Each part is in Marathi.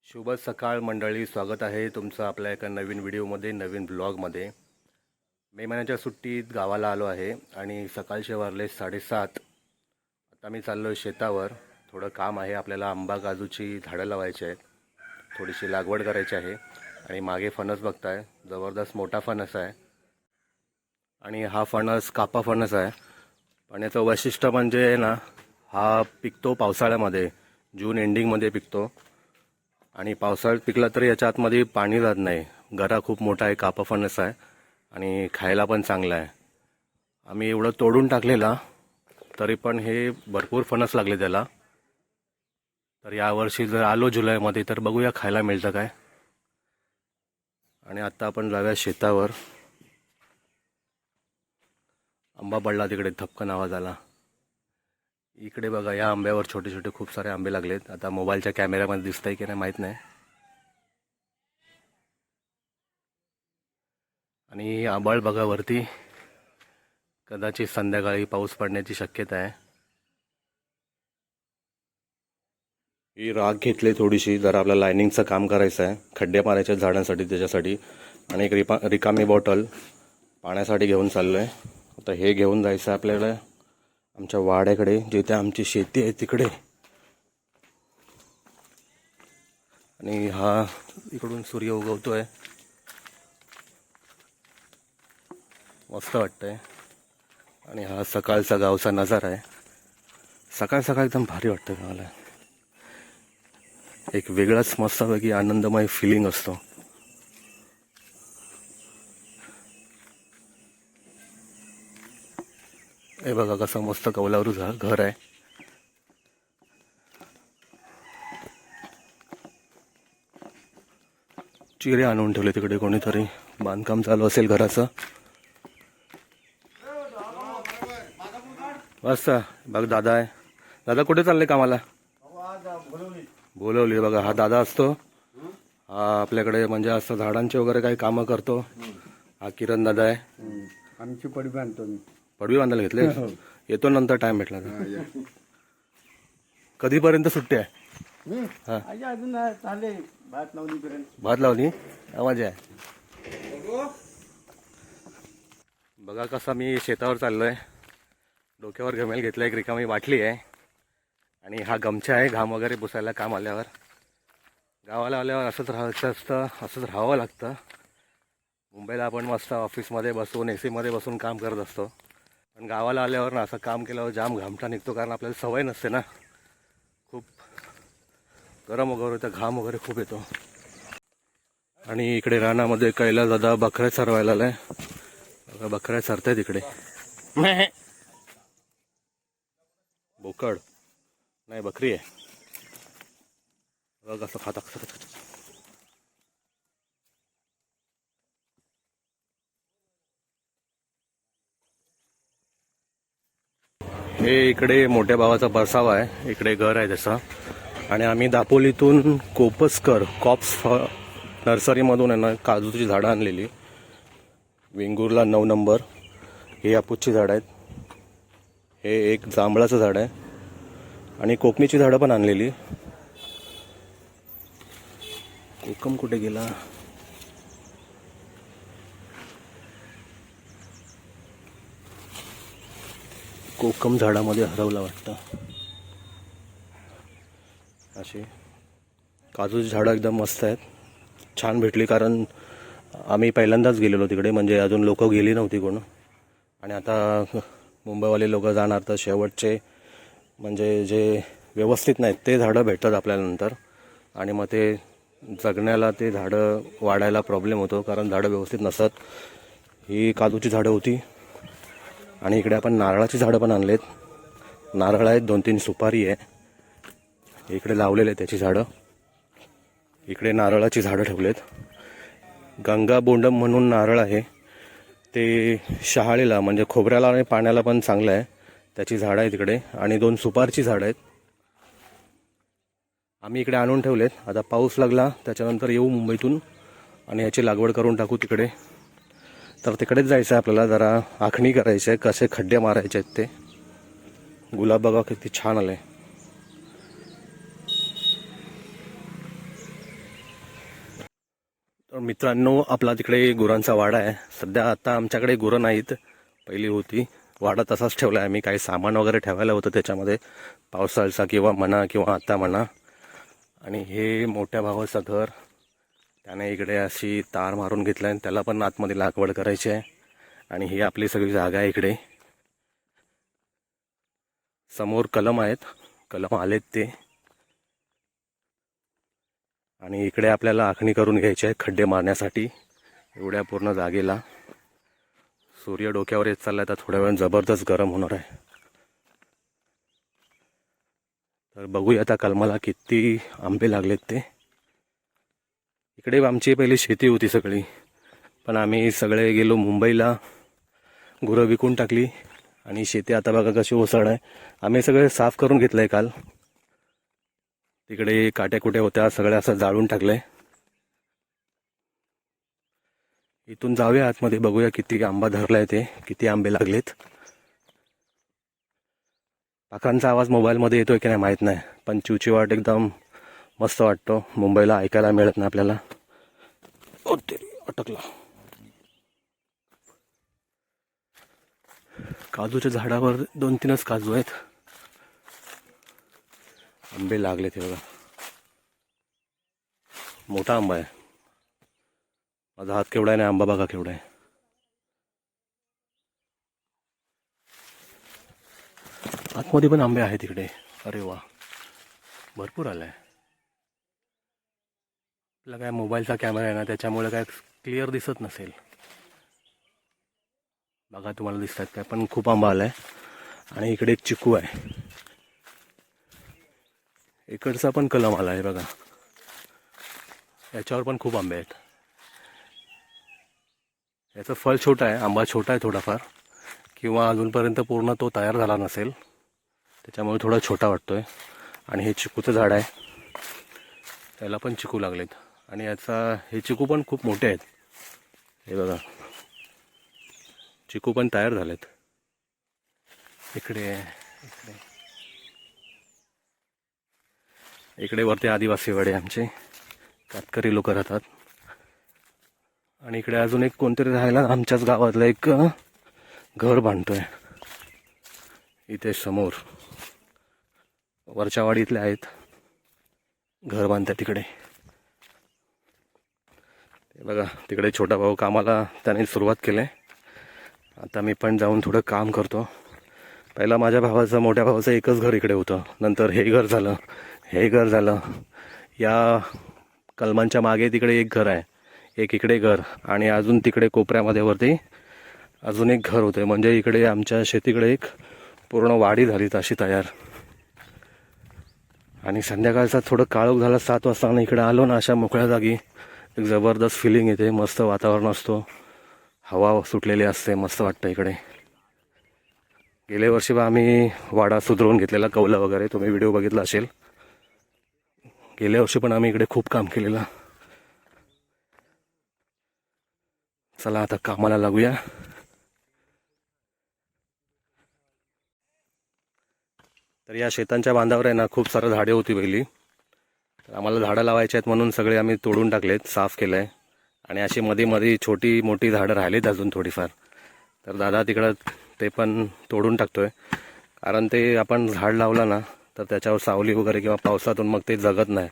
शुभ सकाळ मंडळी, स्वागत आहे तुमचं आपल्या एका नवीन व्हिडिओमध्ये, नवीन ब्लॉगमध्ये। मे महिन्याच्या सुट्टीत गावाला आलो आहे आणि सकाळचे वाजले 7:30। आता मी चाललो आहे शेतावर। थोडं काम आहे, आपल्याला आंबा काजूची झाडं लावायची आहेत, थोडीशी लागवड करायची आहे। आणि मागे फणस बघताय, जबरदस्त मोठा फणस आहे आणि हा फणस कापा फणस आहे। पण याचं वैशिष्ट्य म्हणजे ना, हा पिकतो पावसाळ्यामध्ये, जून एंडिंगमध्ये पिकतो आणि पावसाळ्यात पिकला तरी याच्या आतमध्ये पाणी जात नाही। गरा खूप मोठा आहे, कापा फणस आहे आणि खायला पण चांगला आहे। आम्ही एवढं तोडून टाकलेला तरी पण हे भरपूर फणस लागले त्याला। तर यावर्षी जर आलो जुलैमध्ये तर बघूया खायला मिळतं काय। आणि आता आपण जाऊया शेतावर। आंबा पडला तिकडे, धपकन आवाज आला। इकडे बघा, या आंब्यावर छोटे छोटे खूप सारे आंबे लागलेत। आता मोबाईलच्या कॅमेऱ्यामध्ये दिसतंय की नाही माहीत नाही। आणि आभाळ बघा वरती, कदाचित संध्याकाळी पाऊस पडण्याची शक्यता आहे। ही राख घेतली थोडीशी, जरा आपल्या लायनिंगचं काम करायचं आहे, खड्डे मारायचे झाडांसाठी त्याच्यासाठी। आणि एक रिकामी बॉटल पाण्यासाठी घेऊन चाललो आहे। आता हे घेऊन जायचं आपल्याला आमच्या वाड्याकडे, जिथे आमची शेती आहे तिकडे। आणि हा इकडून सूर्य उगवतोय, मस्त वाटतंय। आणि हा सकाळचा गावचा नजारा आहे। सकाळ सकाळ एकदम भारी वाटतं मला, एक वेगळाच मस्तपैकी आनंदमय फिलिंग असतो। हे बघा कसं मस्त कौलारू घर आहे। चिरे आणून ठेवले तिकडे, कोणीतरी बांधकाम चालू असेल घराचं। मस्त बघ, दादा आहे। दादा कुठे चालले कामाला? बोलवली बघा, हा दादा असतो। हा आपल्याकडे म्हणजे असं झाडांचे वगैरे काही कामं करतो। हा किरण दादा आहे। आमची पडवी बांधतो मी। पडवी बांधायला घेतले, येतो नंतर टाइम भेटला तर। कधीपर्यंत सुट्टी आहे? हा, अजून चाले भात लावली पर्यंत। भात लावली, आवाज आहे बघा। कसा मी शेतावर चाललोय, डोक्यावर घमेल घेतलं, एक रिकामी बाटली आहे आणि हा गमछा आहे, घाम वगैरे पुसायला काम आल्यावर। गावाला आल्यावर असंच राहायचं असतं, असंच राहावं लागतं। मुंबईला आपण मस्त ऑफिसमध्ये बसून AC मध्ये बसून काम करत असतो, पण गावाला आल्यावर ना असं काम केल्यावर जाम घामटा निघतो, कारण आपल्याला सवय नसते ना। खूप गरम वगैरे होतं, घाम वगैरे खूप येतो। आणि इकडे रानामध्ये कैलास दादा बकऱ्या चरवायला आलाय बघा, बकऱ्या चरताय तिकडे। बोकड नाही, बकरी आहे बघ, कसं खाता। हे इकडे मोठ्या भावाचा परसावा आहे, इकडे घर आहे त्याचं। आणि आम्ही दापोलीतून कोपसकर कॉप्स नर्सरीमधून आहे ना काजूची झाडं आणलेली। वेंगुर्ला 9 नंबर, हे हापूसची झाडं आहेत, हे एक जांभळाचं झाड आहे आणि कोकणीची झाडं पण आणलेली। कोकम कुठे गेला? कोकम झाडामध्ये हरवला वाटतं। अशी काजूची झाडं एकदम मस्त आहेत, छान भेटली, कारण आम्ही पहिल्यांदाच गेलेलो तिकडे, म्हणजे अजून लोक गेली नव्हती कोण। आणि आता मुंबईवाले लोक जाणार तर शेवटचे म्हणजे जे व्यवस्थित नाहीत ते झाडं भेटतात आपल्याला नंतर, आणि मग ते जगण्याला, ते झाडं वाढायला प्रॉब्लेम होतो, कारण झाडं व्यवस्थित नसतात। ही काजूची झाडं होती। आणि इकडे आपण नारळाची झाडं पण आणलेत, नारळ आहेत, 2-3 सुपारी आहे इकडे लावलेले आहेत त्याची झाडं। इकडे नारळाची झाडं ठेवलेत। गंगा बोंडम म्हणून नारळ आहे, ते शहाळीला म्हणजे खोबऱ्याला आणि पाण्याला पण चांगलं आहे, त्याची झाडं आहे तिकडे। आणि 2 सुपारची झाडं आहेत, आम्ही इकडे आणून ठेवलेत। आता पाऊस लागला त्याच्यानंतर येऊ मुंबईतून आणि याची लागवड करून टाकू तिकडे। तर तिकडेच जायचं आहे आपल्याला, जरा आखणी करायची आहे, कसे खड्डे मारायचे आहेत ते। गुलाब बघा किती छान आले। मित्रांनो, आपला तिकडे गुरांचा वाडा आहे. सध्या आता आमच्याकडे गुरं नाहीत, पहिली होती. वाडा तसाच ठेवला आहे. मी काही सामान वगैरे ठेवायला होतं त्याच्यामध्ये, पावसाळचा किंवा म्हणा किंवा आता म्हणा. आणि हे मोठ्या भावाचं घर, त्याने इकडे अशी तार मारून घेतलं आहे. त्याला पण आतमध्ये लागवड करायची आहे. आणि ही आपली सगळी जागा आहे. इकडे समोर कलम आहेत, कलम आलेत ते. आणि इकडे आपल्याला आखणी करून घ्यायची आहे खड्डे मारण्यासाठी एवढ्या पूर्ण जागेला. सूर्य डोक्यावर येत चाललाय, तर थोड्या वेळ जबरदस्त गरम होणार आहे. तर बघूया आता कलमाला किती आंबे लागलेत ते. इकडे आमची पहिली शेती होती सगळी, पण आम्ही सगळे गेलो मुंबईला, गुरं विकून टाकली आणि शेती आता बघा कशी ओसाड आहे. आम्ही सगळे साफ करून घेतलंय काल. तिकडे काट्या कुट्या होत्या, सगळ्या असं जाळून टाकलंय. इथून जाऊया आतमध्ये, बघूया किती आंबा धरलाय ते, किती आंबे लागलेत. पाखरांचा आवाज मोबाईलमध्ये येतोय की नाही माहीत नाही, पण चिवचिवाट एकदम मस्त वाटतो. मुंबईला ऐकायला मिळत नाही आपल्याला. ओ तेरी, अटकला. काजूच्या झाडावर 2-3च काजू आहेत. आंबे लागले ते बघा, मोठा आंबा आहे. माझा हात केवढा आहे ना, आंबा बघा केवढा आहे. आतमध्ये पण आंबे आहेत तिकडे. अरे वा, भरपूर आलाय. आपला काय मोबाईलचा कॅमेरा आहे ना, त्याच्यामुळे काय क्लिअर दिसत नसेल. बघा तुम्हाला दिसतात काय, पण खूप आंबा आलाय. आणि इकडे एक चिकू आहे, इकडचा पण कलम आला आहे बघा. याच्यावर पण खूप आंबे आहेत. याचं फळ छोटा आहे, आंबा छोटा आहे थोडाफार, किंवा अजूनपर्यंत पूर्ण तो तयार झाला नसेल, त्याच्यामुळे थोडा छोटा वाटतोय. आणि हे चिकूचं झाड आहे, त्याला पण चिकू लागलेत. आणि हे चिकू पण खूप मोठे आहेत. हे बघा, चिकू पण तयार झालेत. इकडे इकडे वरती आदिवासी वाडे आमचे, कातकरी लोक राहतात. आणि इकडे अजून एक कोणतरी राहायला आमच्याच गावातलं एक घर बांधतोय. इथे समोर वरच्या वाडीतले आहेत, घर बांधतात तिकडे. ते बघा, तिकडे छोटा भाऊ कामाला त्याने सुरुवात केली. आता मी पण जाऊन थोडं काम करतो. पहिला माझ्या भावाचं, मोठ्या भावाचं एकच घर इकडे होतं, नंतर हे घर झालं, हे घर झालं. या कलमांच्या मागे तिकडे एक घर आहे, एक इकडे घर, आणि अजून तिकडे कोपऱ्यामध्ये वरती अजून एक घर होते. म्हणजे इकडे आमच्या शेतीकडे एक पूर्ण वाडी झाली अशी तयार. आणि संध्याकाळचा थोडं काळोख झाला, 7 वाजता, आणि इकडे आलो ना, अशा मोकळ्या जागी एक जबरदस्त फिलिंग येते. मस्त वातावरण असतो, हवा सुटलेली असते, मस्त वाटतं इकडे. गेल्या वर्षी आम्ही वाडा सुधरवून घेतलेला, कौलं वगैरे, तुम्ही व्हिडिओ बघितला असेल. गेल्या वर्षी पण आम्ही इकडे खूप काम केलेलं. चला आता कामाला लागूया. तर या शेतांच्या बांधावर आहे ना, खूप सारं झाडे होती पहिली. तर आम्हाला झाडं लावायची आहेत म्हणून सगळे आम्ही तोडून टाकलेत, साफ केलं आहे. आणि अशी मध्ये मध्ये छोटी मोठी झाडं राहिलीत अजून थोडीफार. तर दादा तिकडं ते पण तोडून टाकतोय. कारण ते आपण झाड लावलं ना, तर त्याच्यावर सावली वगैरे किंवा पावसातून मग ते जगत नाही.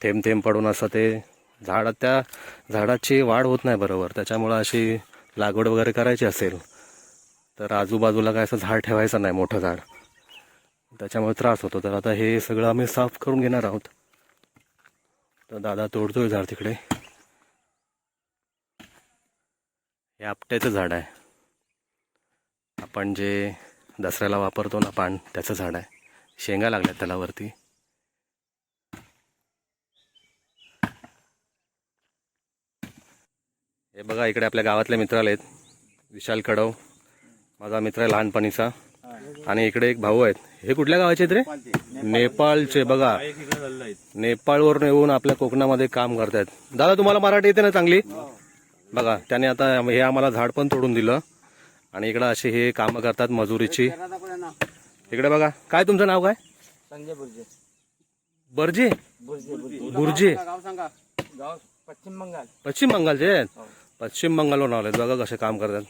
थेंब थेंब पडून असं ते त्या झाडाची वाढ होत नाही बरोबर. त्याच्यामुळं अशी लागवड वगैरे करायची असेल तर आजूबाजूला काय असं झाड ठेवायचं नाही, मोठं झाड, त्याच्यामुळे त्रास होतो. तर आता हे सगळं आम्ही साफ करून घेणार आहोत. तर दादा तोडतोय झाड तिकडे. हे आपट्याचं झाड आहे, आपण जे दसऱ्याला वापरतो ना पान, त्याचं झाड आहे. शेंगा लागल्यात त्याला वरती. हे बघा, इकडे आपल्या गावातले मित्र आलेत. विशाल कडव माझा मित्र आहे लहानपणीचा. आणि इकडे एक भाऊ आहेत. हे कुठल्या गावाचे आहेत रे? नेपाळचे. बघा, नेपाळवरून येऊन आपल्या कोकणामध्ये काम करतायत. दादा तुम्हाला मराठी येते ना चांगली? बघा, त्याने आता हे आम्हाला झाड पण तोडून दिलं. आणि इकडं असे हे कामं करतात मजुरीची. इकडे बघा, काय तुमचं नाव काय? संजय बुर्जे. बर्जे? बुर्जे. पश्चिम बंगाल. पश्चिम बंगालचे आहेत. हो. पश्चिम बंगालवरून आलेत बघा कसे काम करतात.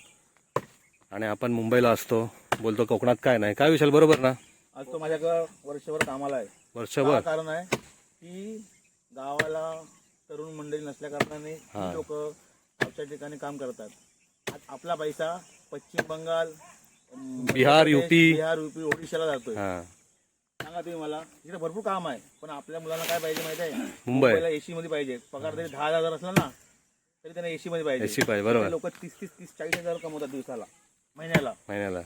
आणि आपण मुंबईला असतो, बोलतो कोकणात काय नाही. काय विशाल बरोबर ना? आज तो माझ्याकडं वर्षभर कामाला आहे. वर्षभर. का कारण आहे की गावाला तरुण मंडळी नसल्या कारणाने लोक आमच्या ठिकाणी काम करतात. आज आपला पैसा पश्चिम बंगाल, बिहार, बिहार, युपी, ओडिशाला जातोय. हा. सांगा तुम्ही मला, इकडे भरपूर काम आहे, पण आपल्या मुलांना काय पाहिजे माहिती आहे? मुंबईला एसी मध्ये पाहिजे. पगार तरी 10,000 असला ना तरी त्यांना एसी मध्ये पाहिजे. एसी पाहिजे, बरोबर. लोक 30-40,000 कमवतात दिवसाला, महिन्याला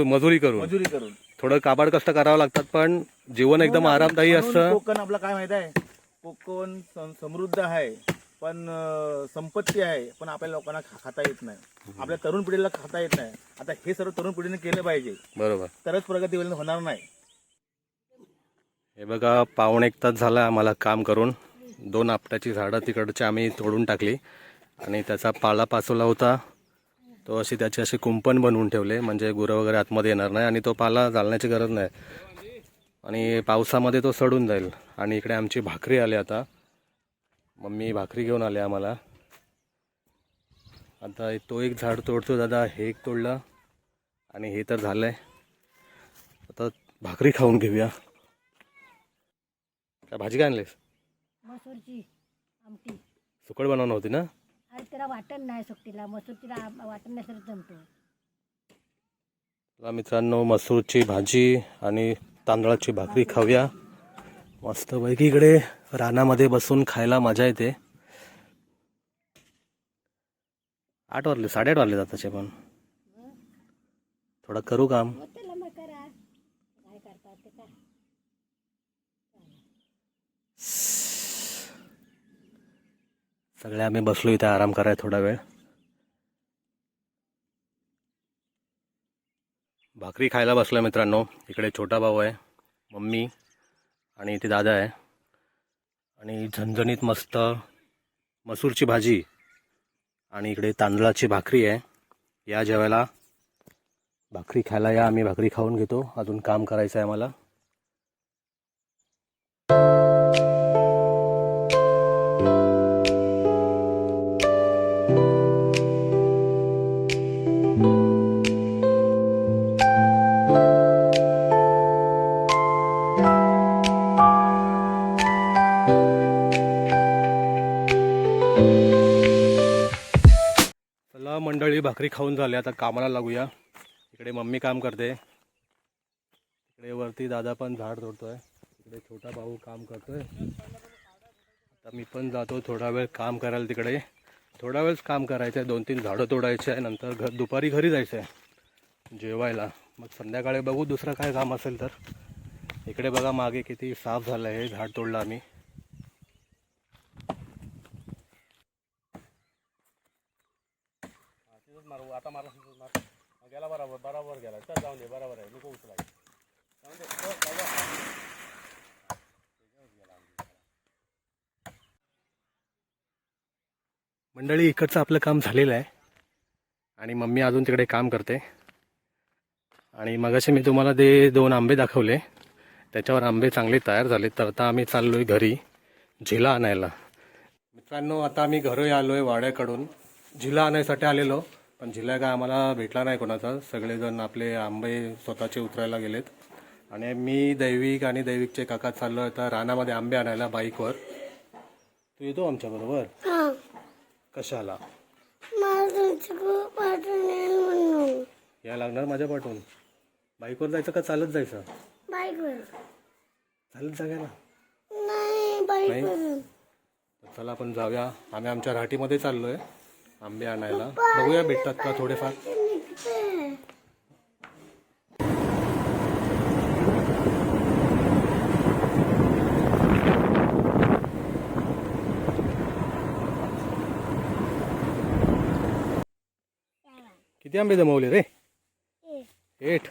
मजुरी करून थोडं काबाड कष्ट करावं लागतात, पण जीवन एकदम आरामदायी म्हणून असतं. कोकण आपला काय माहित आहे, कोकण समृद्ध आहे, पण संपत्ती आहे, पण आपल्या लोकांना खाता येत नाही. आपल्या तरुण पिढीला खाता येत नाही. आता हे सर्व तरुण पिढीने केलं पाहिजे, बरोबर. तरच प्रगती होणार नाही. हे बघा, पाऊण 1 तास झाला आम्हाला काम करून. 2 आपट्याची झाडं तिकडची आम्ही तोडून टाकली आणि त्याचा पाला पाचवला होता तो, त्याची अशी कुंपण बनवून ठेवले म्हणजे गुरं वगैरे आतमध्ये येणार नाही आणि तो पाला जाळण्याची गरज नाही आणि पावसामध्ये तो सडून जाईल. आणि इकडे आमची भाकरी आली. आता मम्मी भाकरी घेऊन आले आम्हाला. आता तो एक झाड तोडतो दादा, हे एक तोडलं आणि हे तर झालंय. आता भाकरी खाऊन घेऊया. काय भाजी काय आणलीस? मसूरची आमटी. सुकट बनवणं होती ना? अरे त्याला वाटण नाही सुकटीला, मसूरचीला वाटण नसेल जमतो. मित्रांनो, मसूरची भाजी आणि तांदळाची भाकरी खाऊया मस्तपैकी. इकडे रानामध्ये बसून खायला मजा येते. 8 वाजले, 8:30 वाजले जाताचे, पण थोडं करू काम. त्याला मग करा, काय करतात ते काय. सगळे आम्ही बसलो इथे आराम करायला थोडा वेळ. भाकरी खायला बसलो मित्रांनो. इकडे छोटा भाऊ आहे, मम्मी आणि इथे दादा आहे. आणि झणझणीत मस्त मसूरची भाजी आणि इकडे तांदळाची भाकरी आहे. या जेवायला भाकरी खायला या. आम्ही भाकरी खाऊन घेतो, अजून काम करायचं आहे आम्हाला. मंडळी, भाकरी खाऊन झाले, आता कामाला लागूया. इकडे मम्मी काम करते, इकडे वरती दादा पण झाड तोडतोय, इकडे छोटा भाऊ काम करतोय. आता मी पण जातो थोडा वेळ काम करायला. तिकडे थोडा वेळच काम करायचं आहे, 2-3 झाडं तोडायचे आहे, नंतर दुपारी घरी जायचं आहे जेवायला. मग संध्याकाळी बघू दुसरं काय काम असेल तर. इकडे बघा मागे किती साफ झालं आहे, झाड तोडलं आम्ही. आता मारा गेला, बरोबर गेला. चल जाऊन दे, बरोबर आहे, नको उचला. मंडळी, इकडचं आपलं काम झालेलं आहे आणि मम्मी अजून तिकडे काम करते. आणि मगाशी मी तुम्हाला ते 2 आंबे दाखवले, त्याच्यावर आंबे चांगले तयार झाले. तर आता आम्ही चाललोय घरी झिला आणायला. मित्रांनो, आता आम्ही घरी आलोय वाड्याकडून. झिला आणायसाठी आलेलो, पण झिला काय आम्हाला भेटला नाही कोणाचा. सगळेजण आपले आंबे स्वतःचे उतरायला गेलेत. आणि मी, दैविक आणि दैविकचे काका चाललो आता रानामध्ये आंबे आणायला बाईकवर. तू येतो आमच्याबरोबर? कशाला? या लागणार माझ्या पाठवून. बाईकवर जायचं का चालत जायचं? बाईकवर. चालत जायला नाही. चला आपण जाऊया. आम्ही आमच्या राहटीमध्ये चाललोय आंबे आणायला. बघूया भेटतात का थोडेफार. किती आंबे जमवले रे? 8.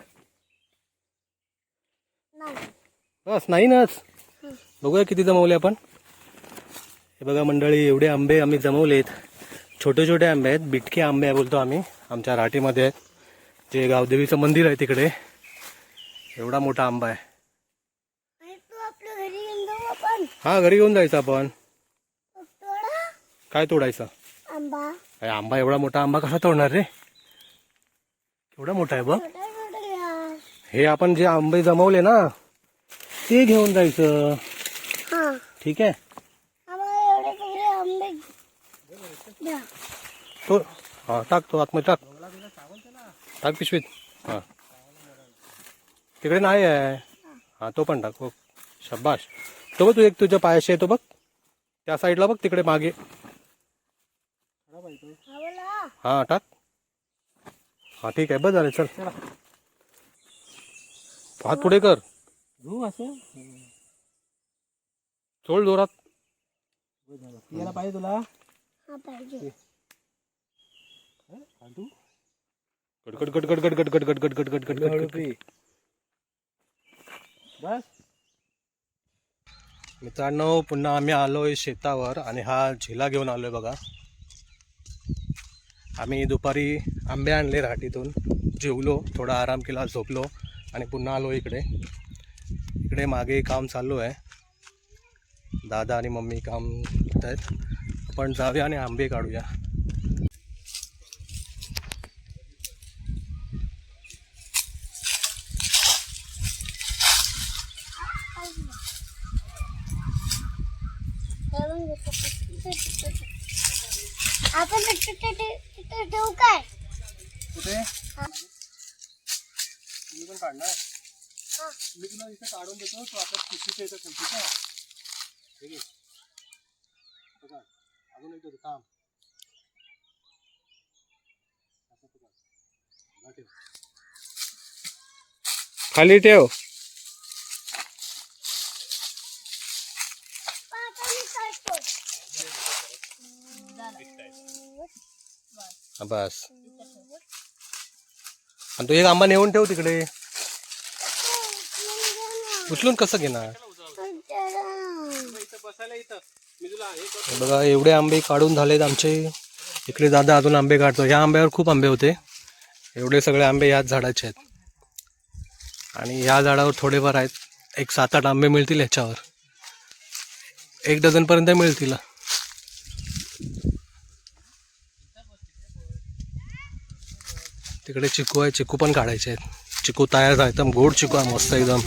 बस 9च. बघूया किती जमवले आपण. हे बघा मंडळी, एवढे आंबे आम्ही जमवलेत. छोटे छोटे आंबे आहेत, बिटके आंबे बोलतो आम्ही. आमच्या राहटीमध्ये आहेत. जे गावदेवीचं मंदिर आहे तिकडे एवढा मोठा आंबा आहे. आपल्या घरी घेऊन जाऊ आपण. हा, घरी घेऊन जायचं आपण. काय तोडायचं? आंबा अरे आंबा, एवढा मोठा आंबा कसा तोडणार रे? केवढा मोठा आहे बघ. हे आपण जे आंबे जमवले ना ते घेऊन जायचं. हा ठीक आहे. आम्हाला एवढे सगळे आंबे द्या. तो हा टाक, तो आतमध्ये टाक पिशवीत. हा तिकडे नाही आहे. हा तो पण टाक. हो शब्बाश. तो बघ, तू एक तुझ्या पायाशी येतो बघ, त्या साईडला बघ, तिकडे मागे. आम्हाला हा टाक. हा ठीक आहे, बस झालं. चल हात पुढे कर. घेऊ असं सोड जोरात. याला पाहिजे तुला. हा पाहिजे. गट गट गट गट गट गट गट गट गट गट गट गट गट गट. बस मित्रांनो, पुन्हा आम्ही आलोय शेतावर आणि हा झिला घेऊन आलोय बघा. आम्ही दुपारी आंबे आणले राहटीतून, जेवलो, थोडा आराम केला, झोपलो आणि पुन्हा आलो इकडे. इकडे मागे काम चालू आहे. दादा आणि मम्मी काम करत आहेत. आपण जाऊया आणि आंबे काढूया. आपण तिथे ठेवू काय? कुठे हा. मी पण काढणार. हा. मी तुला इथे काढून देतो, तू आता पिशवीच्या इथं ठेव. ठीक आहे? ठीक आहे. बघा, अजून एक देतो, थांब. असं पकड. हा, ठेव. खाली ठेव. हा, बस. आणि तो एक आंबा नेऊन ठेव तिकडे. उचलून कसं घेणार? हे बघा, एवढे आंबे काढून झालेत आमचे. इकडे दादा अजून आंबे काढतो. ह्या आंब्यावर खूप आंबे होते. एवढे सगळे आंबे ह्याच झाडाचे आहेत. आणि ह्या झाडावर थोडेफार आहेत. एक 7-8 आंबे मिळतील ह्याच्यावर. 1 डझन पर्यंत मिळतील. तिकडे चिकू आहे, चिकू पण काढायचे आहेत. चिकू तयार आहे, एकदम गोड चिकू आहे, मस्त एकदम.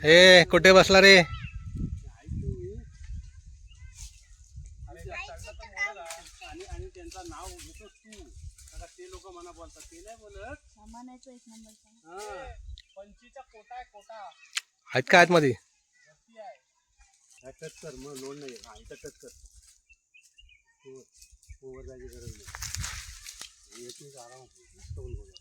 हे कुठे बसला रे? आणि त्यांचं नाव घेतोस तू. आता ते लोक मला बोलतात, ते नाही बोलत. पंचीचा कोटा आहे, कोटा. आहेत का आतमध्ये? टच कर, मग लोड नाही. हा, इथं टच कर. ओव्हर जायची गरज नाही. येतील आरामात. मस्त बोल बोला.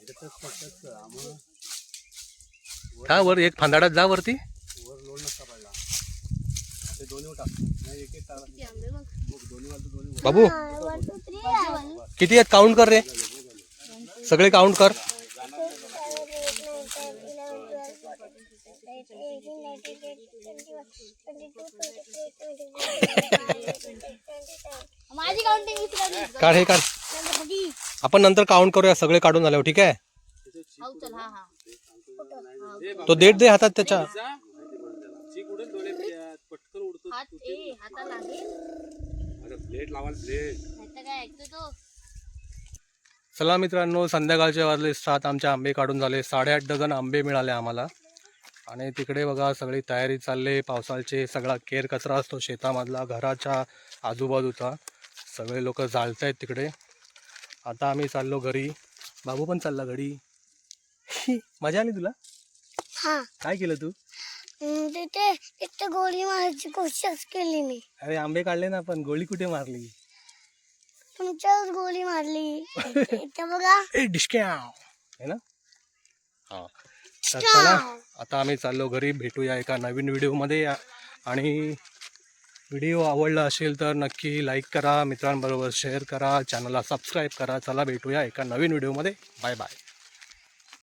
इथं टच कर, टच कर. मग का वर एक फांदाडात जा वरती. वर लोड नसता पडला. ते दोन्ही टाक. नाही, एक एक टाक. दोन्ही बाबू किती आहेत? काउंट कर रे, सगळे काउंट कर. माझी काउंटिंग काढ, हे काढ. आपण नंतर काउंट करूया सगळे काढून झाल्यावर. ठीक आहे? तो डेट दे हातात त्याच्या. चला मित्रांनो, संध्याकाळचे वाजले 7. आमचे आंबे काढून झाले. 8.5 डझन आंबे मिळाले आम्हाला. आणि तिकडे बघा सगळी तयारी चालली पावसाळ्याची. सगळा केर कचरा असतो शेतामधला, घराच्या आजूबाजूचा. सगळे लोक जाळत आहेत तिकडे. आता आम्ही चाललो घरी. बाबू पण चालला घरी. मजा आली तुला? हा. काय केलं तू? तिथे गोळी मारायची कोशिश केली मी. अरे आंबे काढले ना, पण गोळी कुठे मारली? तुमच्यावर गोळी मारली. इथे बघा. ए डिस्क्या है ना. हा, तर चला आता आम्ही चाललो घरी. भेटूया एका नवीन व्हिडिओमध्ये. आणि व्हिडिओ आवडला असेल तर नक्की लाईक करा, मित्रांबरोबर शेअर करा, चॅनलला सबस्क्राईब करा. चला भेटूया एका नवीन व्हिडिओमध्ये. Bye bye.